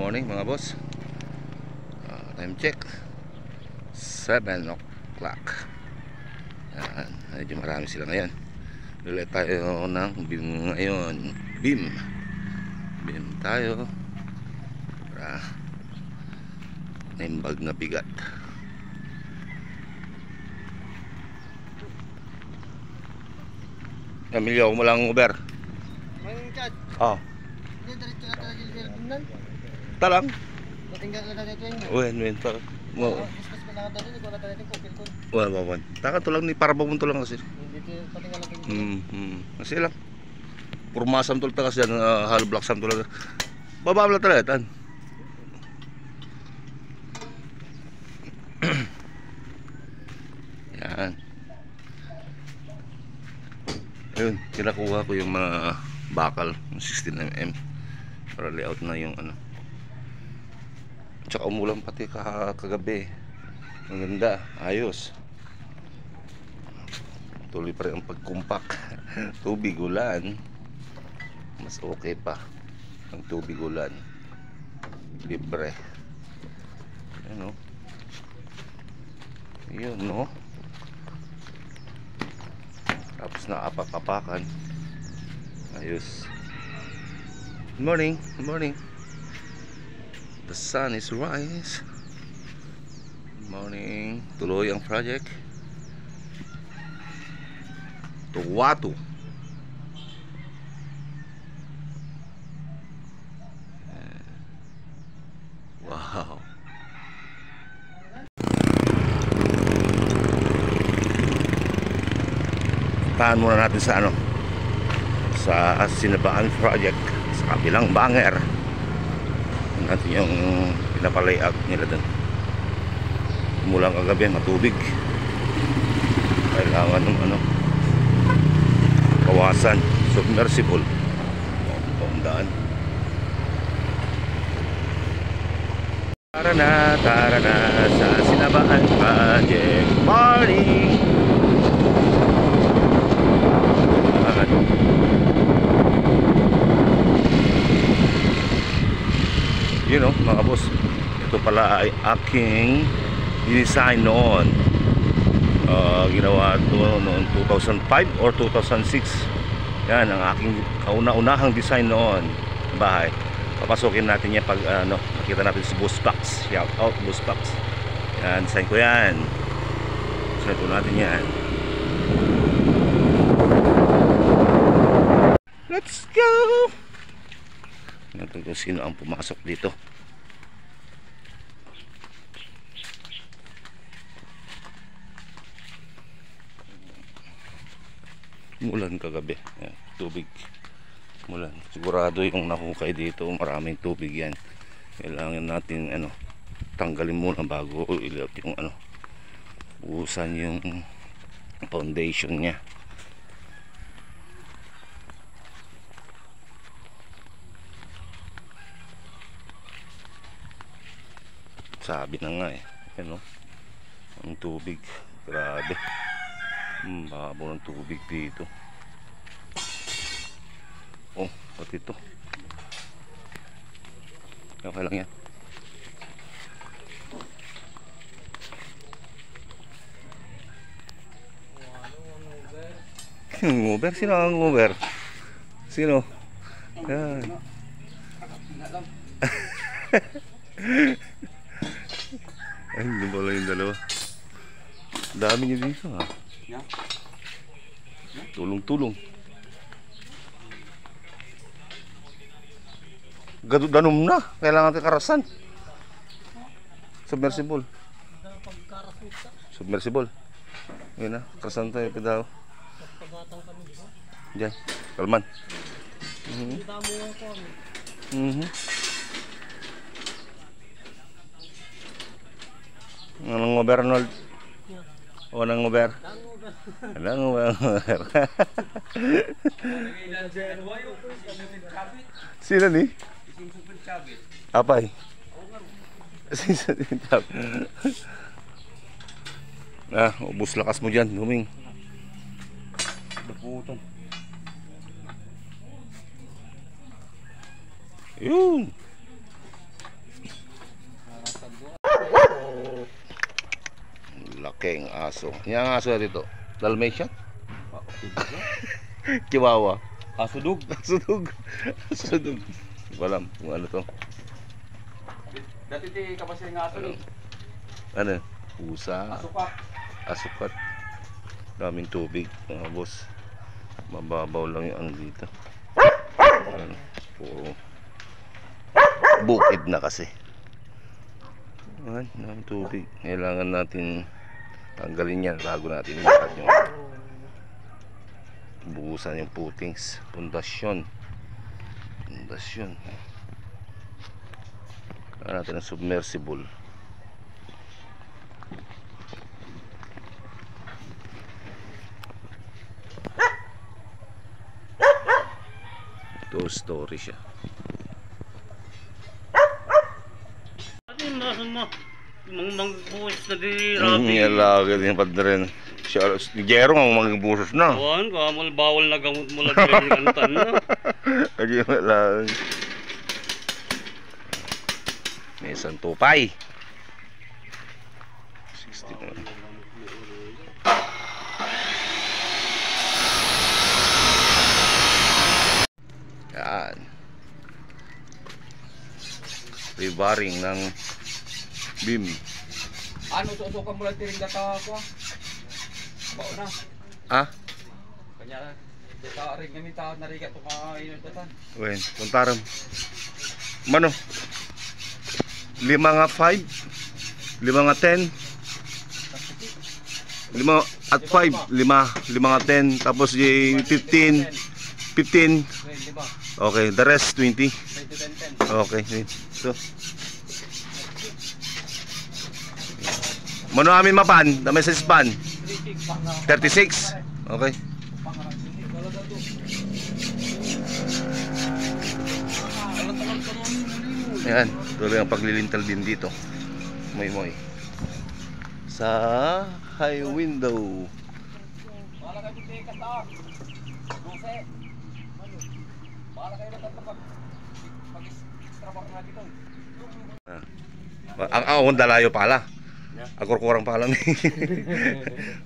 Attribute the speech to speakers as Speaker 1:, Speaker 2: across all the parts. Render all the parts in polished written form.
Speaker 1: morning mga boss. Time check 7 o'clock. Yan, medyo marami sila ngayon. Ulit tayo ng beam ngayon. Beam tayo para naimbag na bigat. Emilio, mo lang Uber.
Speaker 2: May chat.
Speaker 1: Oh.
Speaker 2: Hindi diretso na talaga yung bimnan.
Speaker 1: Talang.
Speaker 2: Patinggal na dito yung.
Speaker 1: Wen, talang. Mo.
Speaker 2: Discuss ko lang dito, ko na dito ko ko.
Speaker 1: Wan. Taka to lang ni para babon to lang kasi.
Speaker 2: Dito patinggal lang dito.
Speaker 1: Kasi lang. Purmasam to ta kasi hal block sam to lang. Baba lang talaga tan. Yan. Ayun, kinakuha ko yung mga bakal, 16mm para layout na yung ano. Tsaka umulan pati kagabi. Ang ganda, ayos. Tuloy pa rin ang pagkumpak. Tubig ulan. Mas okay pa ang tubig ulan. Libre. Ano? Yun, no? Tapos naapak-apakan. Ayos. Good morning. Good morning. The sun is rise. Good morning. Tuloy ang project. Tuwatu. Wow. Tahan muna natin sa ano, sa Sinabaan project sa kabilang banger natin yung pinapalayout nila dun. Mulang kagabi matubig, kailangan ng ano, kawasan, submersible ang daan. Tara na sa Sinabaan project. Morning. You know, mga boss, ito pala ay aking design noon. Ginawa ito noong 2005 or 2006. Yan ang aking kauna-unahang design noon. Bahay. Papasokin natin yan pag ano, nakita natin si Boss Pax. Shout out Boss Pax. Yan, design ko yan. Design ko natin yan. Let's go! Natin kung sino ang pumasok dito. Mulan kagabi. Yan, tubig. Mulan. Sigurado yung nahukay dito, maraming tubig yan. Kailangan natin ano, tanggalin muna bago ilaot yung ano, buhusan yung foundation niya. Sabi na nga eh, ano, ang tubig, grabe, babaw ng tubig dito. Oh, pati ito, okay lang yan. Uber? Sino ang Uber? Sino? Yan. Ay, hindi pala yung dalawa. Dami nyo dito ha. Tulong-tulong. Ganun na. Kailangan natin karasan. Submersible. Submersible. Yun na. Karasan tayo pedaw. Diyan. Kalman. Anong Uber, Arnold? O anong Uber? Anong Uber? Sino ni? Apay? Ubus lakas mo dyan, huming. Daputan. Yun. malaking aso. Yan ang aso na dito. Dalmatian? Chihuahua.
Speaker 3: Asudog.
Speaker 1: Asudog. Asudog. Walam kung ano to.
Speaker 3: Dati di kapasya nga aso ni.
Speaker 1: Ano? Pusa.
Speaker 3: Asukat.
Speaker 1: Asukat. Daming tubig, mga boss. Mababaw lang yung ano dito. Ano? Puro bukid na kasi. Ayan, daming tubig. Kailangan natin tanggalin yan bago natin lahat yung buhusan yung footings, pundasyon. Kailangan natin ng submersible. Two story siya.
Speaker 3: Ano yung nasa mo? Mang buwis na di rabi.
Speaker 1: Lagi din padre. Siya, Jero nga mga busos na.
Speaker 3: Buwan, kamal bawal na gamot mo lang yung kantan na.
Speaker 1: Lagi lang. May isang tupay. 60 na. Yan. Rebaring ng beam.
Speaker 3: Ano, susukan mo lang tiring data ko? Bao na.
Speaker 1: Ah?
Speaker 3: Kanya, data rin kami tao narigat ito mga datan.
Speaker 1: Wen, puntaram. Mano? 5 nga 5, 5 nga 10, 5 at 5, 5 nga 10, tapos yung 15, 15.
Speaker 3: 20 ba?
Speaker 1: Okay, the rest 20.
Speaker 3: 20, 10.
Speaker 1: Okay, so. Mano amin mapan, dami sa span. 36. Okay. Ayan, tuloy ang paglilintal din dito. Moy sa high window.
Speaker 3: Bala kayo dito kata. Dose. Bala kayo na pag extra bak na dito.
Speaker 1: Ang awon dalayo pala. Ako kurang pala ni.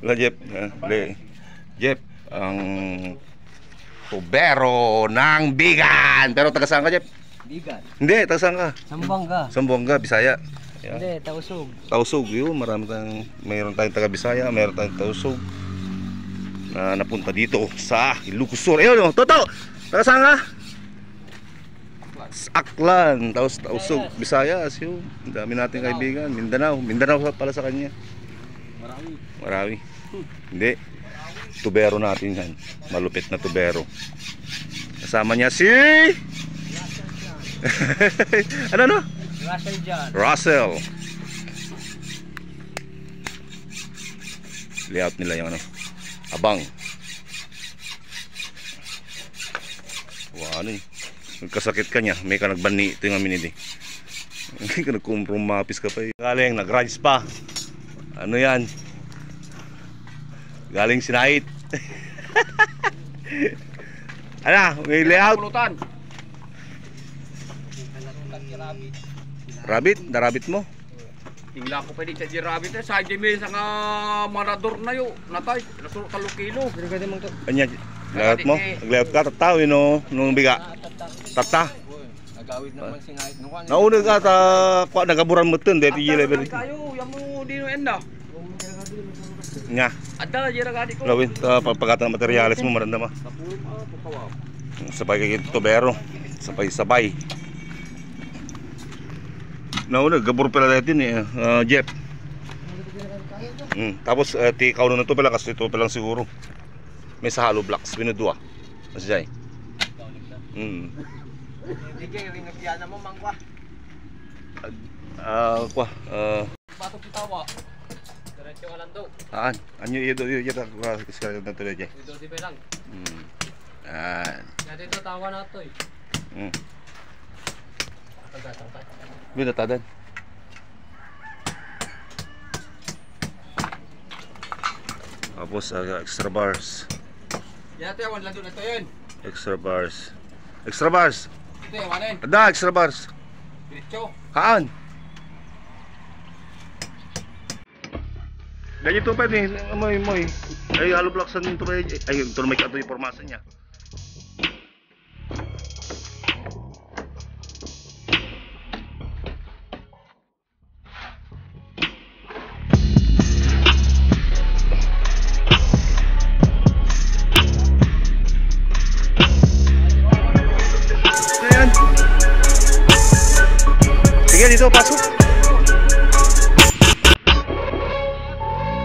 Speaker 1: La Jeff, Jeff ang tubero ng Bigan. Pero taga saan ka, Jeff?
Speaker 2: Bigan.
Speaker 1: Hindi, taga saan ka?
Speaker 2: Sambuanga.
Speaker 1: Sambuanga, Bisaya. Yeah.
Speaker 2: Hindi, Tausug.
Speaker 1: Tausug yun, mayroon tayong taga Bisaya, mayroon tayong Tausug na napunta dito sa Ilocos Sur. Ayun, Toto! Taga saan ka? Aklan, Tausug, Visayas yun. Ang dami nating kaibigan. Mindanao pala sa kanya. Marawi. Hindi. Tubero natin yan. Malupit na tubero. Kasama niya si ano?
Speaker 2: Russell John.
Speaker 1: Russell. Layout nila yung ano, abang. Wow, ano yun? Nagkasakit ka niya, may ka nagbani. Ito yung amin hindi. Hindi ka nagkumprumapis ka pa eh. Galing, nag-rides pa. Ano yan? Galing sinait. Ano, may layout.
Speaker 3: Pulutan.
Speaker 1: Rabbit? Rabbit mo?
Speaker 3: Tingla ko pa din sa jirabit sa jeme sa nga marador na yo. Natay, nasuro 3 kilo.
Speaker 2: Pwede mong to.
Speaker 1: Anya, layout mo? Nag-layout ka, tataw yun o, nung biga. Tata.
Speaker 3: Nagawid naman singait no kan.
Speaker 1: Nauna ka, nagaburan mo ito, hindi level.
Speaker 3: Kayo, yan mo di no enda.
Speaker 1: Nga,
Speaker 3: Adda jira gadi ko.
Speaker 1: gawin, pagpagkata ng materyales mo, maranda ma.
Speaker 3: Tapos pukawa.
Speaker 1: Sabay kay tubero, sabay-sabay. Nauna, gabur pala natin eh, Jeff. Tapos, tikaw na ito pala kasi ito pala siguro. May sa hollow blocks, binudua. Mas jay.
Speaker 2: Hindi kayo ring napiyana mo, mangwa.
Speaker 3: Batok pitawa. Diretso ka lang daw.
Speaker 1: Anyo ito kasi na tuloy jay.
Speaker 3: Dito di lang.
Speaker 1: Yan.
Speaker 3: Dito tawa na to eh.
Speaker 1: Binatadan. Tapos extra bars.
Speaker 3: Yan ito, wala doon ito yun.
Speaker 1: Extra bars. Extra bars.
Speaker 3: Ito yung wanin.
Speaker 1: Ada extra bars.
Speaker 3: Diretso.
Speaker 1: Kaan? Ganyan to pwede, moy. Ay, halo blocks din to pwede. Ay, ito na may kato yung formasa niya. Ayan. Sige, dito, pasok.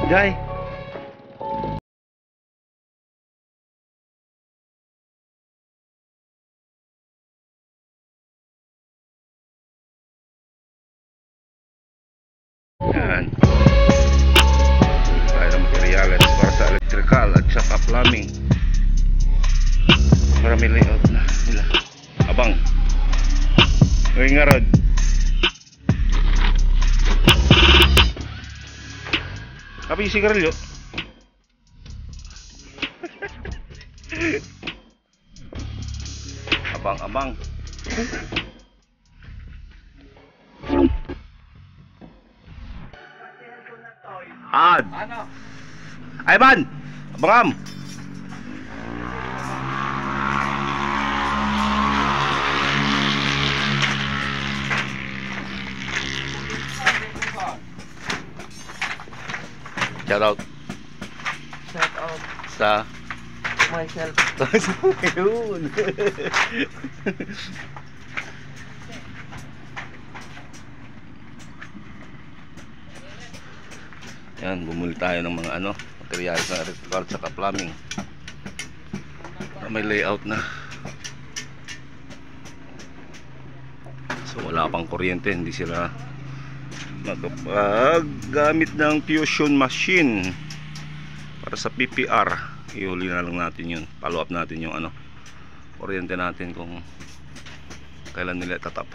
Speaker 1: Jai. Yan. Tayo ng materials para sa electrical at saka plumbing. Para may layout na nila. Abang. Uy nga rod. Apa yung sigarilyo? Abang. Ad.
Speaker 3: Ano?
Speaker 1: Ay ban. Abangam. Shout out
Speaker 2: Shout out
Speaker 1: sa
Speaker 2: myself.
Speaker 1: yun. Yan, bumuli tayo ng mga materials ng electrical at saka plumbing. May layout na. So wala pang kuryente, hindi sila maggamit ng fusion machine para sa PPR. Ihuli na lang natin yun, follow up natin yung kuryente natin kung kailan nila tatap.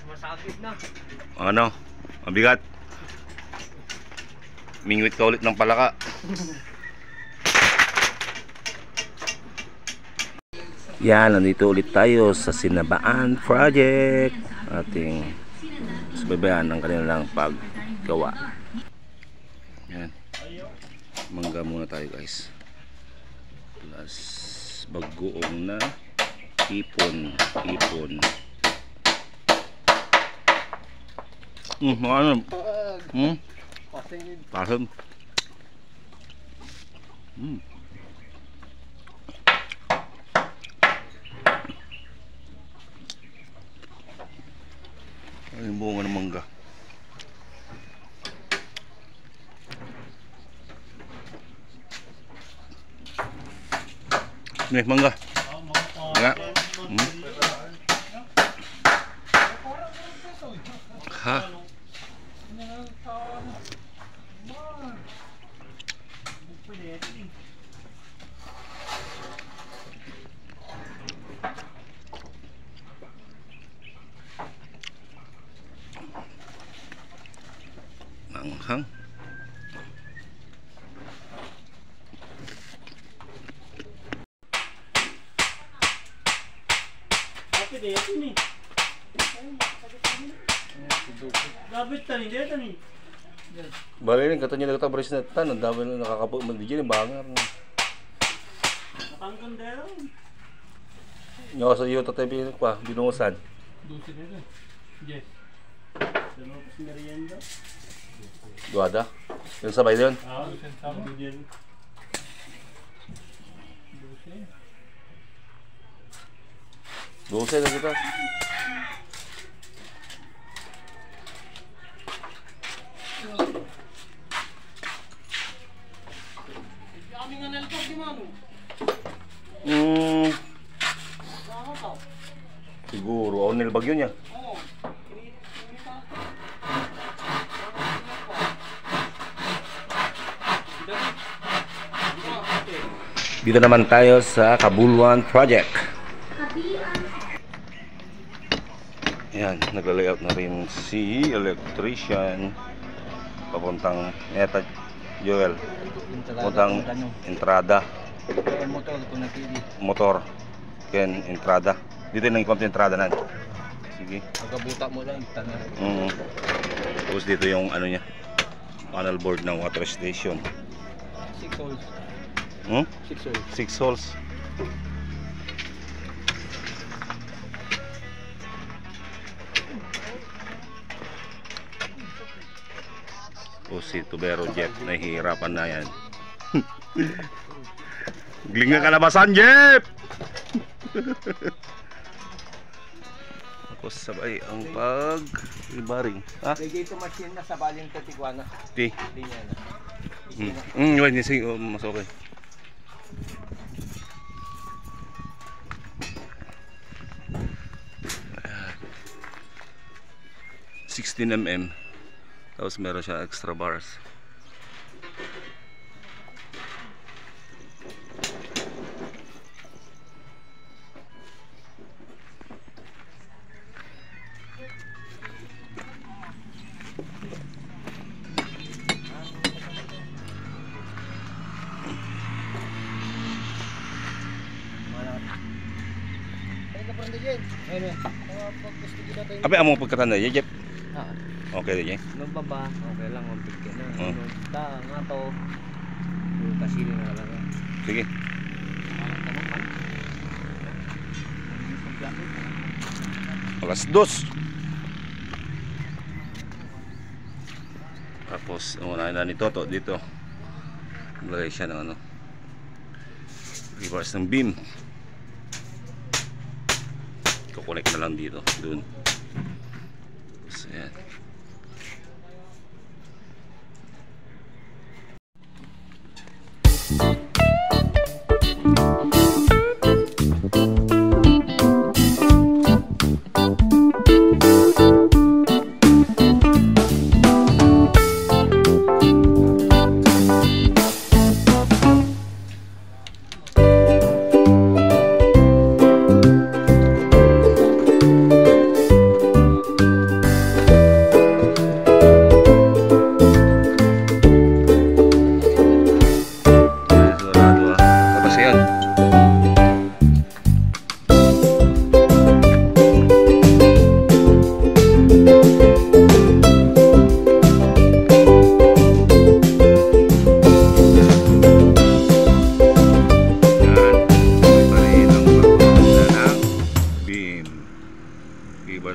Speaker 2: Masakit na.
Speaker 1: Mabigat. Mingwit ka ulit ng palaka. Yan, nandito ulit tayo sa Sinabaan Project. Ating subaybayan ng kanilang paggawa. Yan. Mangga muna tayo guys. Plus bagoong na ipon. Pasam. Yung bunga ng mangga. Nih, mangga. Mangga. Ha? Manghang.
Speaker 2: Dapat tani dito ni.
Speaker 1: Bali rin katanya nagta brace na tan, ang dami na nakakapo man diyan bangar.
Speaker 2: Tangkan dero.
Speaker 1: Nyo sa iyo tatabi pa binungusan.
Speaker 2: Dusi dito. Yes. Dalo pas merienda.
Speaker 1: Duada. Yung sabay doon.
Speaker 2: Sentado diyan.
Speaker 1: Dusi na kita. Siguro, onel bagyo niya. Dito naman tayo sa Kabuluan Project. Yan, nagla-layout na rin si electrician papuntang Neta Joel. Papuntang entrada.
Speaker 2: Motor ko na TV.
Speaker 1: Motor. Ken entrada. Dito na yung entrada nan. Sige.
Speaker 2: Pagkabuta mo lang tanan.
Speaker 1: Tapos dito yung ano niya. panel board ng water station.
Speaker 3: 6 holes.
Speaker 1: Hmm?
Speaker 3: 6 holes.
Speaker 1: 6 holes. O si Tubero Jeff, nahihirapan na yan. Glinga kalabasan, Jeff! Tapos sabay ang pag-ibaring. Ha?
Speaker 3: Radiator machine na sa baling Tatiquana.
Speaker 1: Di.
Speaker 3: Linya na.
Speaker 1: Yun, sige, mas okay. Ayan. 16 mm. Tapos meron siya extra bars. Abe, amo pagkatanda niya, Jeff. Okay din, Jeff.
Speaker 3: Nung baba, okay lang ang pigyan na.
Speaker 1: Oh.
Speaker 3: Nung nga to, yung kasili na lang.
Speaker 1: Sige. Alas 2. Tapos, unahin na ni Toto dito. Maglagay siya ng ano, reverse ng beam. Kukunik na lang dito, dun. Tapos, ayan.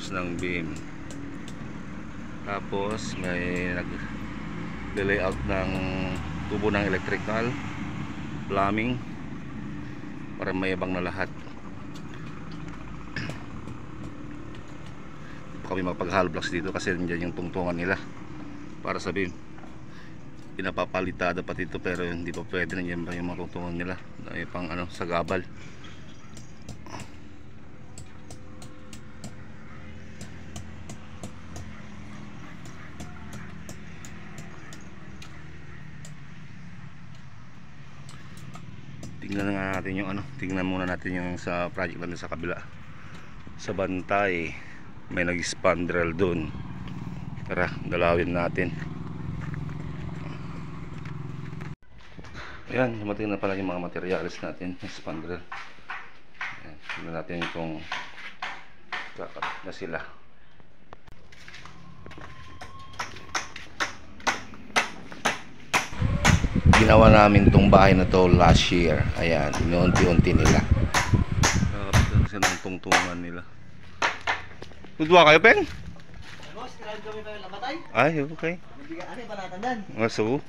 Speaker 1: Ng beam. Tapos may nag-layout ng tubo ng electrical, plumbing para mayabang na lahat. Kami magpag-hollow blocks dito kasi nandiyan yung tungtungan nila para sa beam. Pinapapalitada pa dito pero hindi pa pwede, nandiyan pa yung mga tungtungan nila. Ay pang ano, sa gabal. Tingnan nga natin yung ano, tingnan muna natin yung sa project natin sa kabila. Sa bantay, may nag-spandrel doon. Tara, dalawin natin. Ayan, dumating na pala yung mga materials natin, spandrel. Ayan, tingnan natin kung kakabit na sila. Ginawa namin tong bahay na to last year. Ayan, inuunti-unti nila. Nakapit sila ng tungtungan nila. Tudwa kayo, Peng?
Speaker 3: Boss, kailangan kami pa yung labatay?
Speaker 1: Ay, okay.
Speaker 3: Mabiga, ano yung panatandan?
Speaker 1: Maso.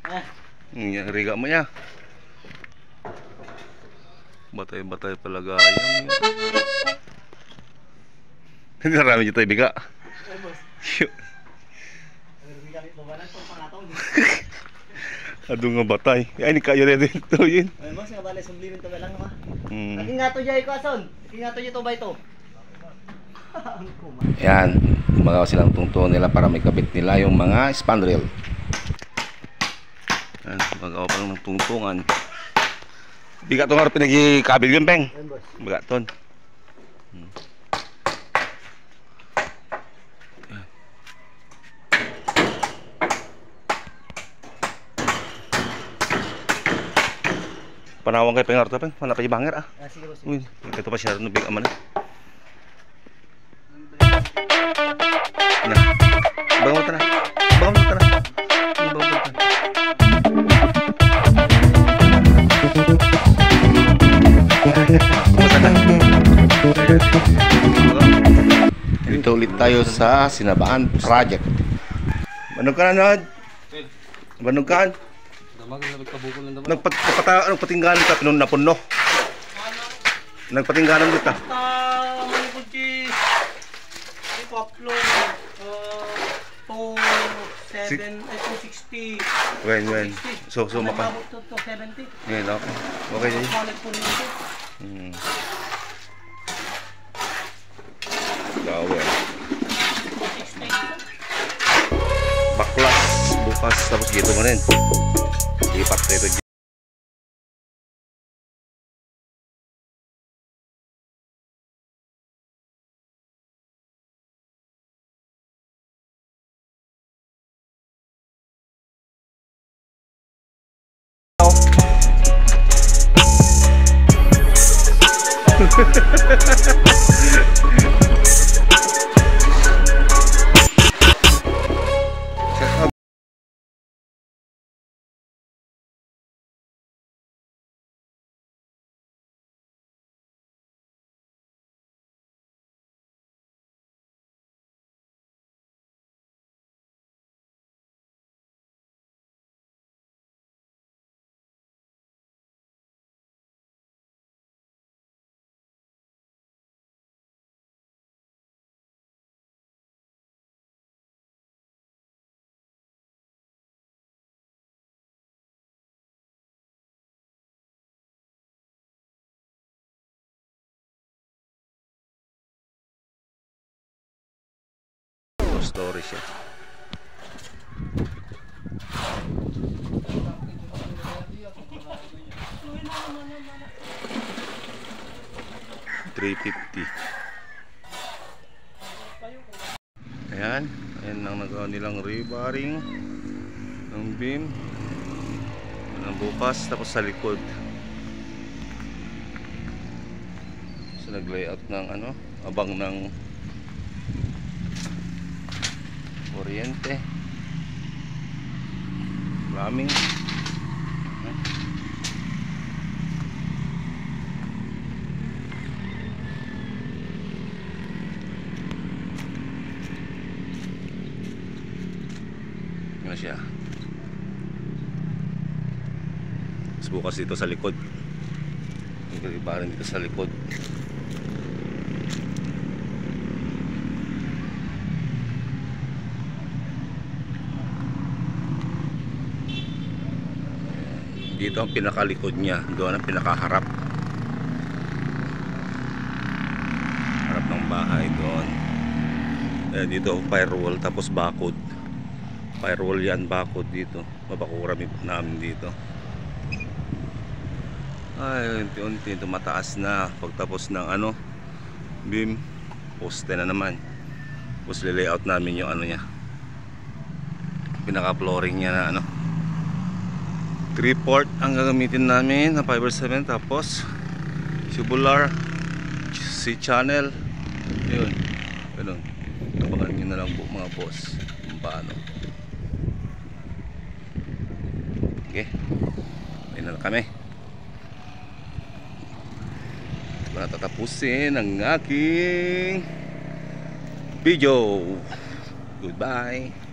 Speaker 3: Ah.
Speaker 1: Riga mo niya. Batay-batay talaga. Ayan. Hindi narami dito ibiga.
Speaker 3: Ay, boss.
Speaker 1: Shoot.
Speaker 3: Mabiga, babalan po pangatong.
Speaker 1: Adung nga batay. Ay, ni kayo rin dito yun.
Speaker 3: Ay, boss, nga balay, sumblimin to lang naman. Aking nga to jay ko, ason. Aking nga to jay to ba ito?
Speaker 1: Yan, gumagawa silang tungtungan nila para may kabit nila yung mga spandrel. Yan, gumagawa pa lang ng tungtungan. Bigat itong harap pinag-ikabil yun, Peng. Bigat ton. Panawang kay Pengar to, Peng. Wala pa yung banger, ah.
Speaker 3: Sige, boss.
Speaker 1: Uy, ito pa siya rin, bigat man. Na. Bangon mo na. Bangon mo na. Dito ulit tayo sa Sinabaan Project. Banog ka na, Nad? Banog ka? Nagpatinggalan ka, pinunapon, no? Nagpatinggalan dito.
Speaker 2: Manipod si upload 260.
Speaker 1: When? So maka.
Speaker 2: Mabot to 70.
Speaker 1: Ngayon, okay. Okay, Jay.
Speaker 2: Balik po nito.
Speaker 1: Gawa.
Speaker 2: 60.
Speaker 1: Baklas. Bukas, tapos dito mo rin. Lipat dito. Story siya. $350. Ayan ang nagawa nilang rebaring ng beam ng bukas, tapos sa likod. So nag-layout ng abang ng kuryente, plumbing. Ano siya? Tapos bukas dito sa likod. Parang dito sa likod. Dito ang pinakalikod niya, doon ang pinakaharap. Harap ng bahay doon. Dito firewall, tapos bakod. Firewall yan, bakod dito. Mabakurami namin dito. Ay, unti-unti tumataas na. Pagtapos ng beam, poste na naman. Tapos layout namin yung niya. Pinaka-flooring niya na 3-port ang gagamitin namin na fiber cement, tapos tubular C-channel. Yun, ganun. Tabakan nyo na lang po mga boss kung paano. Okay, ayun na kami. Para tatapusin ang aking video. Goodbye.